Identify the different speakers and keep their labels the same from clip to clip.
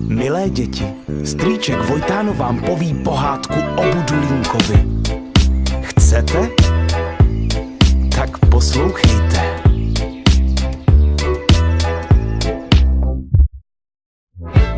Speaker 1: Milé děti, strýček Vojtán vám poví pohádku o Budulínkovi. Chcete? Tak poslouchejte.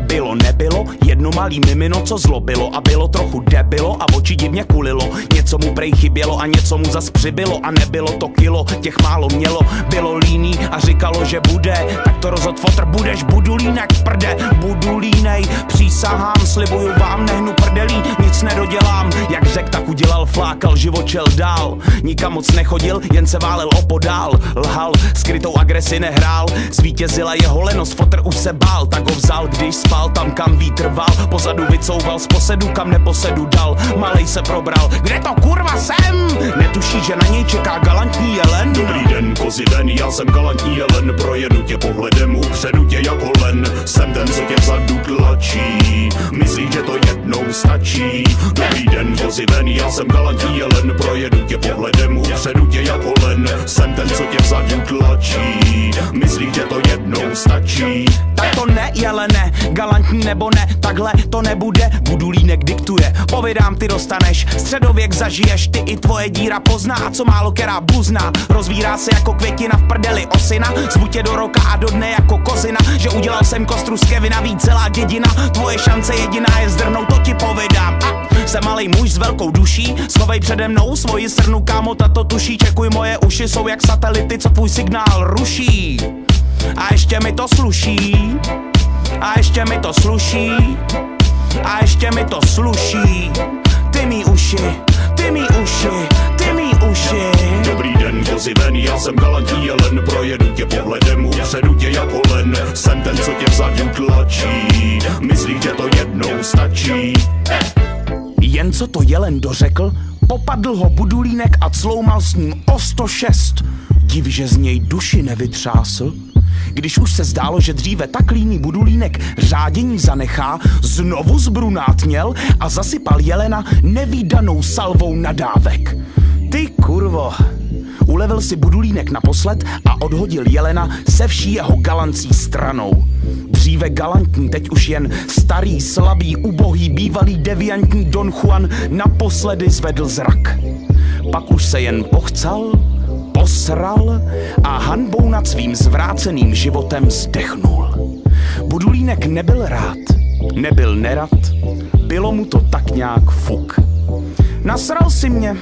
Speaker 1: Bylo nebylo, jedno malý mimino, co zlobilo a bylo trochu debilo a oči divně kulilo. Něco mu prej chybělo a něco mu zas přibylo a nebylo to kilo, těch málo mělo. Bylo líný a říkalo, že bude, tak to rozhod fotr, budeš Budulínek prde. Budulínej, přísahám, slibuju vám, nehnu prdelí, nic nedodělám. Jak řek, tak udělal, flákal, život šel dál. Nikam moc nechodil, jen se válel opodál. Lhal, skrytou agresi nehrál, zvítězila jeho lenost, fotr už se bál, tak ho vzal, když spal tam, kam vítr val. Pozadu vycouval z posedu, kam neposedu dal. Malej se probral, kde to kurva jsem? Netuší, že na něj čeká galantní jelen.
Speaker 2: Dobrý den, kozy ven, já jsem galantní jelen. Projedu tě pohledem, upředu tě jako len. Jsem ten, co tě vzadu tlačí, myslí, že to jednou stačí. Dobrý den, kozy ven, já jsem galantní jelen. Projedu tě pohledem, upředu tě jako len. Jsem ten, co tě vzadu tlačí, myslí, že to jednou stačí.
Speaker 1: Tak to ne, jelene, galantní nebo ne, takhle to nebude. Budulínek diktuje, povídám, ty dostaneš. Středověk zažiješ, ty i tvoje díra pozná. A co málo která buzná, rozvírá se jako květina v prdeli osina. Zvu tě do roka a do dne jako kozina, že udělal jsem kostru z Kevina, víc celá dědina. Tvoje šance jediná je zdrhnout, to ti povídám. A jsem malej muž s velkou duší, schovej přede mnou svoji srnu, kámo, tato tuší. Čekuj, moje uši jsou jak satelity, co tvůj signál ruší. A ještě mi to sluší, a ještě mi to sluší, a ještě mi to sluší. Ty mý uši, ty mý uši, ty mý uši.
Speaker 2: Dobrý den, kozy ven, já jsem galantní jelen. Projedu tě pohledem, upředu tě jako len. Jsem ten, co tě vzadu tlačí, myslí, že to jednou stačí.
Speaker 1: Jen co to jelen dořekl, popadl ho Budulínek a cloumal s ním o 106. Div, že z něj duši nevytřásl. Když už se zdálo, že dříve tak líný Budulínek řádění zanechá, znovu zbrunátněl a zasypal jelena nevídanou salvou nadávek. Ty kurvo, ulevil si Budulínek naposled a odhodil jelena se vší jeho galancí stranou. Dříve galantní, teď už jen starý, slabý, ubohý, bývalý deviantní Don Juan naposledy zvedl zrak. Pak už se jen pochcal, posral a hanbou nad svým zvráceným životem zdechnul. Budulínek nebyl rád, nebyl nerad, bylo mu to tak nějak fuk. Nasral si mě,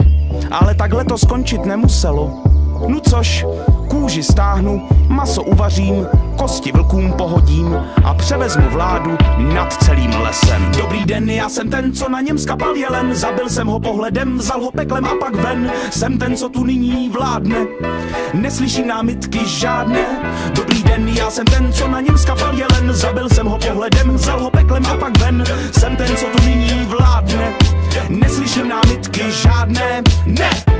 Speaker 1: ale takhle to skončit nemuselo. No což, kůži stáhnu, maso uvařím, kosti vlkům pohodím a převezmu vládu nad celým lesem. Dobrý den, já jsem ten, co na něm skapal jelen. Zabil jsem ho pohledem, vzal ho peklem a pak ven. Jsem ten, co tu nyní vládne, neslyším námitky žádné. Dobrý den, já jsem ten, co na něm skapal jelen. Zabil jsem ho pohledem, vzal ho peklem a pak ven. Jsem ten, co tu nyní vládne, neslyším námitky žádné. Ne!